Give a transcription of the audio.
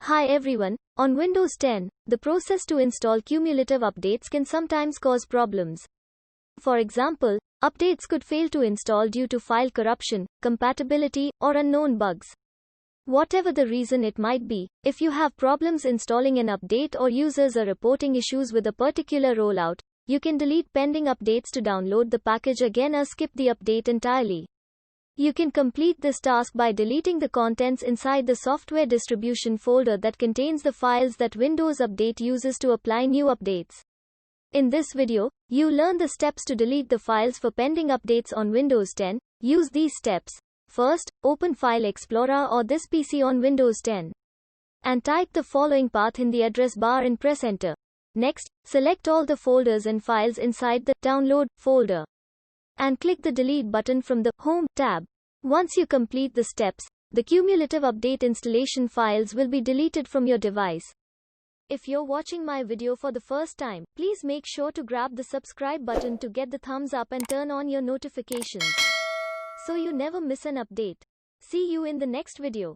Hi everyone, on Windows 10, the process to install cumulative updates can sometimes cause problems. For example, updates could fail to install due to file corruption, compatibility, or unknown bugs. Whatever the reason it might be, if you have problems installing an update or users are reporting issues with a particular rollout, you can delete pending updates to download the package again or skip the update entirely. You can complete this task by deleting the contents inside the software distribution folder that contains the files that Windows Update uses to apply new updates. In this video, you learn the steps to delete the files for pending updates on Windows 10. Use these steps. First, open File Explorer or this PC on Windows 10. And type the following path in the address bar and press Enter. Next, select all the folders and files inside the Download folder. And click the Delete button from the Home tab. Once you complete the steps, the cumulative update installation files will be deleted from your device. If you're watching my video for the first time, please make sure to grab the subscribe button to get the thumbs up and turn on your notifications, so you never miss an update. See you in the next video.